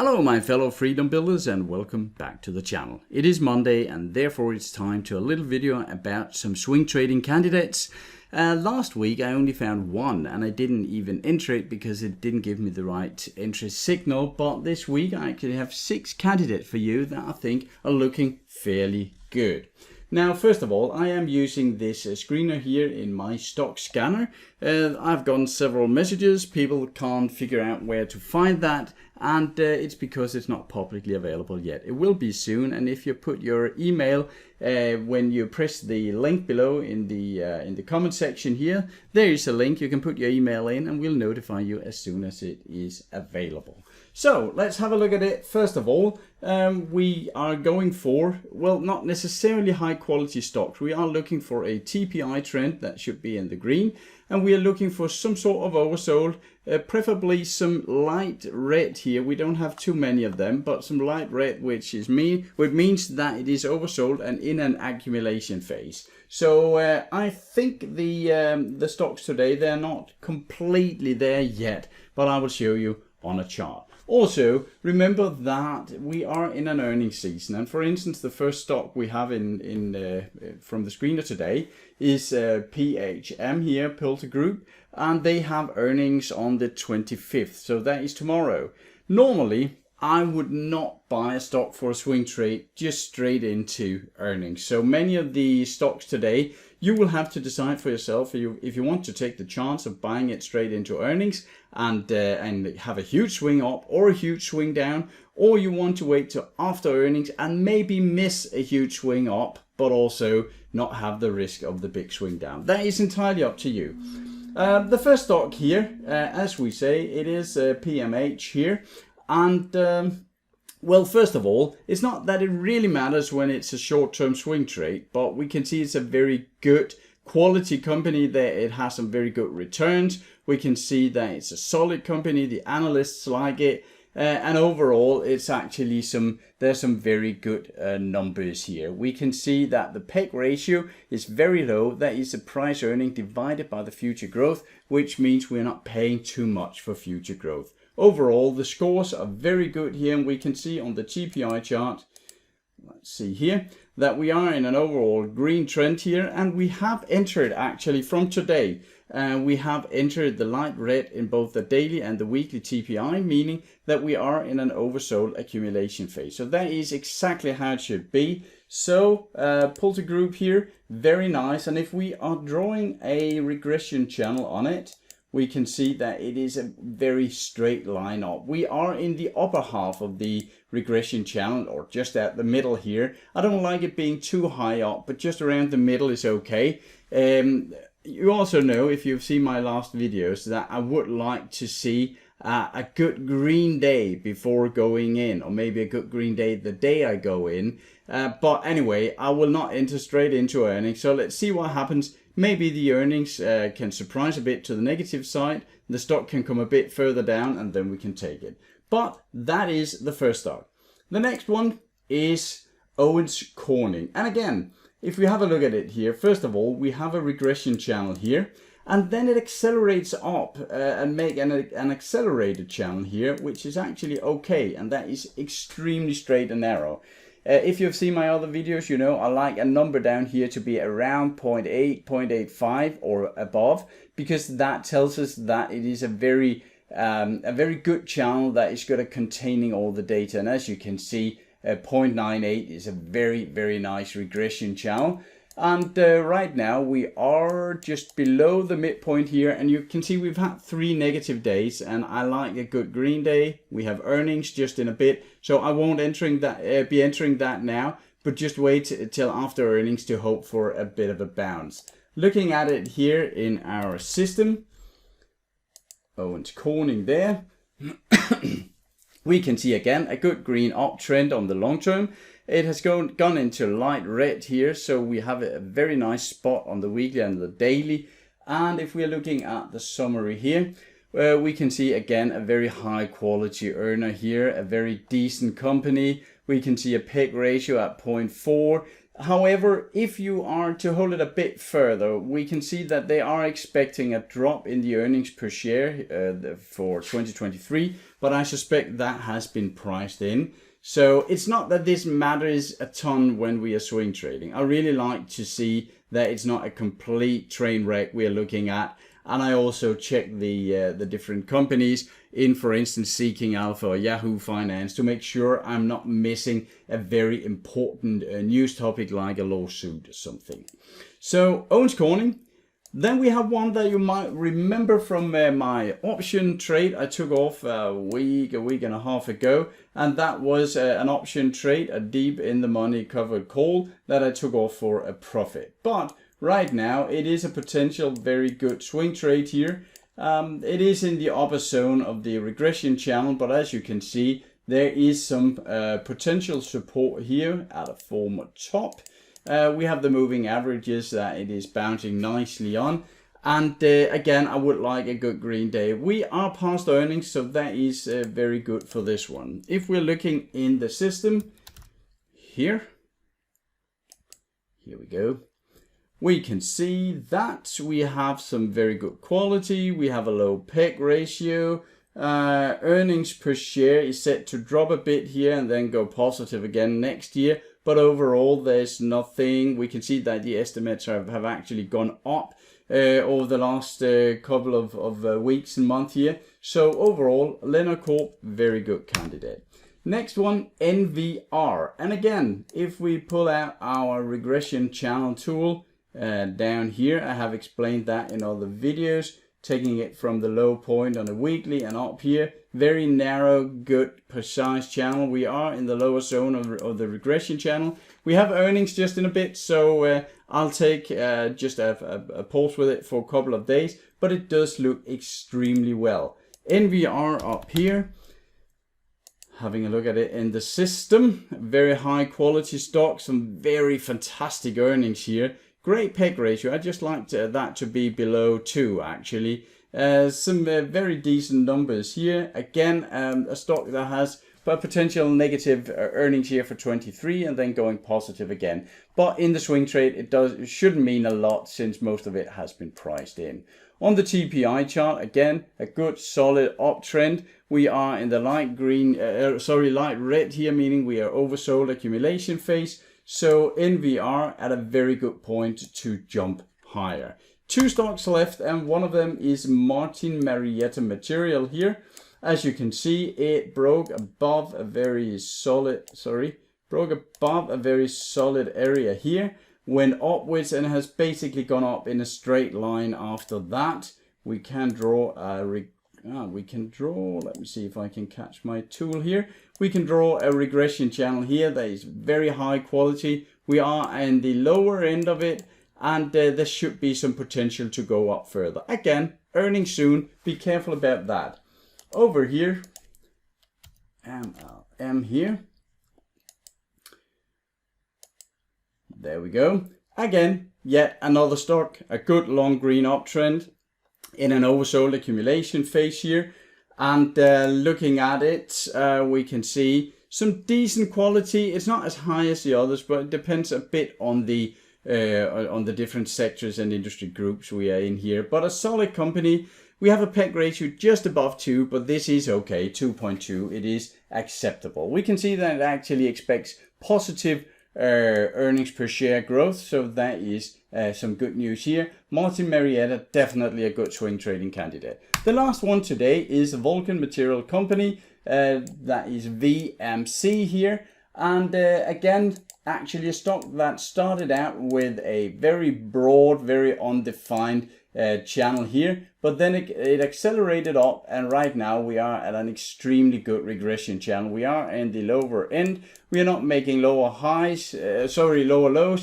Hello my fellow freedom builders and welcome back to the channel. It is Monday and therefore it's time to a little video about some swing trading candidates. Last week I only found one and I didn't even enter it because it didn't give me the right interest signal, but this week I actually have 6 candidates for you that I think are looking fairly good. Now, first of all, I am using this screener here in my stock scanner. I've gotten several messages, people can't figure out where to find that, and it's because it's not publicly available yet. It will be soon, and if you put your email, when you press the link below in the comment section here, there is a link, you can put your email in and we'll notify you as soon as it is available. So let's have a look at it. First of all, we are going for, well, not necessarily high quality stocks. We are looking for a TPI trend that should be in the green, and we are looking for some sort of oversold, preferably some light red here. We don't have too many of them, but some light red, which means that it is oversold and in an accumulation phase. So I think the stocks today, they're not completely there yet, but I will show you on a chart. Also, remember that we are in an earnings season, and for instance, the first stock we have from the screener today is PHM here, PulteGroup, and they have earnings on the 25th, so that is tomorrow. Normally, I would not buy a stock for a swing trade just straight into earnings. So many of the stocks today, you will have to decide for yourself if you want to take the chance of buying it straight into earnings and have a huge swing up or a huge swing down, or you want to wait till after earnings and maybe miss a huge swing up, but also not have the risk of the big swing down. That is entirely up to you. The first stock here, as we say, it is PMH here. And well, first of all, it's not that it really matters when it's a short-term swing trade, but we can see it's a very good quality company, that it has some very good returns. We can see that it's a solid company, the analysts like it, and overall it's actually there's some very good numbers here. We can see that the PEG ratio is very low. That is the price earning divided by the future growth, which means we're not paying too much for future growth. Overall, the scores are very good here, and we can see on the TPI chart, let's see here, that we are in an overall green trend here, and we have entered actually from today, we have entered the light red in both the daily and the weekly TPI, meaning that we are in an oversold accumulation phase. So that is exactly how it should be. So PulteGroup here, very nice, and if we are drawing a regression channel on it, we can see that it is a very straight line up. We are in the upper half of the regression channel, or just at the middle here. I don't like it being too high up, but just around the middle is okay. You also know, if you've seen my last videos, that I would like to see a good green day before going in, or maybe a good green day the day I go in. But anyway, I will not enter straight into earnings, so let's see what happens. Maybe the earnings can surprise a bit to the negative side, the stock can come a bit further down, and then we can take it. But that is the first stock. The next one is Owens Corning. And again, if we have a look at it here, first of all, we have a regression channel here, and then it accelerates up and make an accelerated channel here, which is actually okay, and that is extremely straight and narrow. If you've seen my other videos, you know I like a number down here to be around 0.8, 0.85 or above, because that tells us that it is a very good channel that is good at containing all the data. And as you can see, 0.98 is a very, very nice regression channel. And right now we are just below the midpoint here, and you can see we've had 3 negative days, and I like a good green day. We have earnings just in a bit, so I won't be entering that now, but just wait till after earnings to hope for a bit of a bounce. Looking at it here in our system, Owens Corning there, we can see again a good green uptrend on the long term. It has gone into light red here, so we have a very nice spot on the weekly and the daily. And if we're looking at the summary here, we can see again a very high quality earner here, a very decent company. We can see a PEG ratio at 0.4. However, if you are to hold it a bit further, we can see that they are expecting a drop in the earnings per share for 2023, but I suspect that has been priced in. So it's not that this matters a ton when we are swing trading. I really like to see that it's not a complete train wreck we are looking at. And I also check the different companies in, for instance, Seeking Alpha or Yahoo Finance to make sure I'm not missing a very important news topic like a lawsuit or something. So Owens Corning. Then we have one that you might remember from my option trade I took off a week and a half ago. And that was an option trade, a deep in the money covered call that I took off for a profit. But right now it is a potential very good swing trade here. It is in the upper zone of the regression channel, but as you can see, there is some potential support here at a former top. We have the moving averages that it is bouncing nicely on. And again, I would like a good green day. We are past earnings, so that is very good for this one. If we're looking in the system, here we go. We can see that we have some very good quality. We have a low PEG ratio. Earnings per share is set to drop a bit here and then go positive again next year. But overall, there's nothing. We can see that the estimates have actually gone up over the last couple of weeks and months here. So overall, Lennart Corp, very good candidate. Next one, NVR. And again, if we pull out our regression channel tool down here, I have explained that in other videos, taking it from the low point on a weekly and up here. Very narrow, good, precise channel. We are in the lower zone of the regression channel. We have earnings just in a bit, so I'll take just a pause with it for a couple of days, but it does look extremely well. NVR up here. Having a look at it in the system, very high quality stock, some very fantastic earnings here. Great PEG ratio. I just like that to be below 2 actually. Some very decent numbers here. Again, a stock that has a potential negative earnings here for 23 and then going positive again. But in the swing trade, it shouldn't mean a lot since most of it has been priced in. On the TPI chart, again, a good solid uptrend. We are in the light green, light red here, meaning we are oversold accumulation phase. So NVR at a very good point to jump higher. 2 stocks left, and one of them is Martin Marietta Material here. As you can see, it broke above a very solid, area here, went upwards and has basically gone up in a straight line after that. We can draw let me see if I can catch my tool here. We can draw a regression channel here that is very high quality. We are in the lower end of it, and there should be some potential to go up further. Again, earnings soon, be careful about that. Over here, MLM here. There we go. Again, yet another stock, a good long green uptrend in an oversold accumulation phase here. And looking at it, we can see some decent quality. It's not as high as the others, but it depends a bit on the different sectors and industry groups we are in here. But a solid company. We have a PEG ratio just above 2, but this is okay, 2.2. It is acceptable. We can see that it actually expects positive earnings per share growth, so that is some good news here. Martin Marietta, definitely a good swing trading candidate. The last one today is Vulcan Material Company, that is VMC here, and again, actually a stock that started out with a very broad, very undefined channel here, but then it accelerated up, and right now we are at an extremely good regression channel. We are in the lower end. We are not making lower lows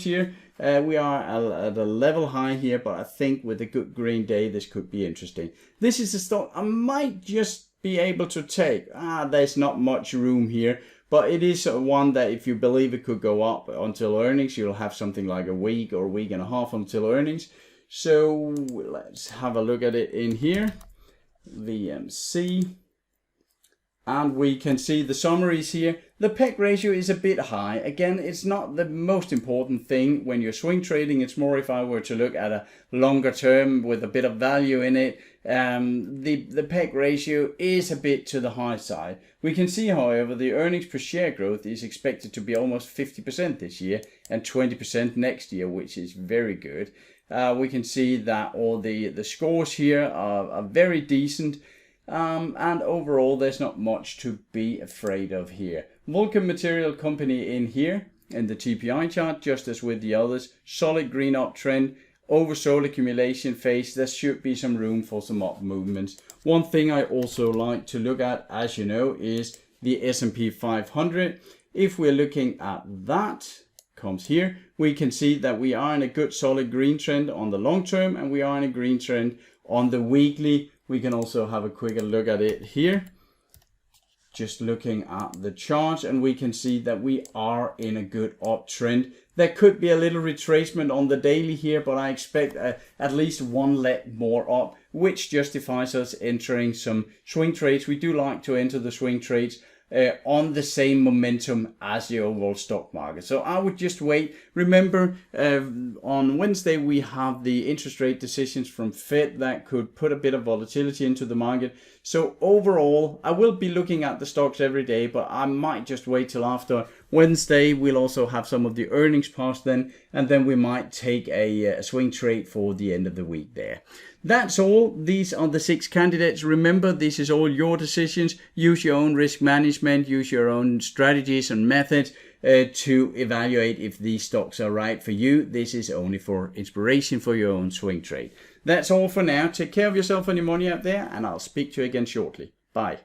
here. We are at a level high here, but I think with a good green day, this could be interesting. This is a stock I might just be able to take. There's not much room here, but it is one that if you believe it could go up until earnings, you'll have something like a week or a week and a half until earnings. So let's have a look at it in here. VMC. And we can see the summaries here. The PEG ratio is a bit high. Again, it's not the most important thing when you're swing trading. It's more if I were to look at a longer term with a bit of value in it. The PEG ratio is a bit to the high side. We can see, however, the earnings per share growth is expected to be almost 50% this year and 20% next year, which is very good. We can see that all the scores here are very decent. And overall, there's not much to be afraid of here. Vulcan Material Company in here in the TPI chart, just as with the others, solid green uptrend. Oversold accumulation phase, there should be some room for some up movements. One thing I also like to look at, as you know, is the S&P 500. If we're looking at that, comes here, we can see that we are in a good solid green trend on the long term, and we are in a green trend on the weekly. We can also have a quicker look at it here. Just looking at the chart, and we can see that we are in a good uptrend. There could be a little retracement on the daily here, but I expect at least one leg more up, which justifies us entering some swing trades. We do like to enter the swing trades on the same momentum as the overall stock market. So I would just wait. Remember, on Wednesday we have the interest rate decisions from Fed that could put a bit of volatility into the market. So overall, I will be looking at the stocks every day, but I might just wait till after Wednesday. We'll also have some of the earnings passed then, and then we might take a swing trade for the end of the week there. That's all. These are the 6 candidates. Remember, this is all your decisions. Use your own risk management, use your own strategies and methods to evaluate if these stocks are right for you. This is only for inspiration for your own swing trade. That's all for now. Take care of yourself and your money out there, and I'll speak to you again shortly. Bye.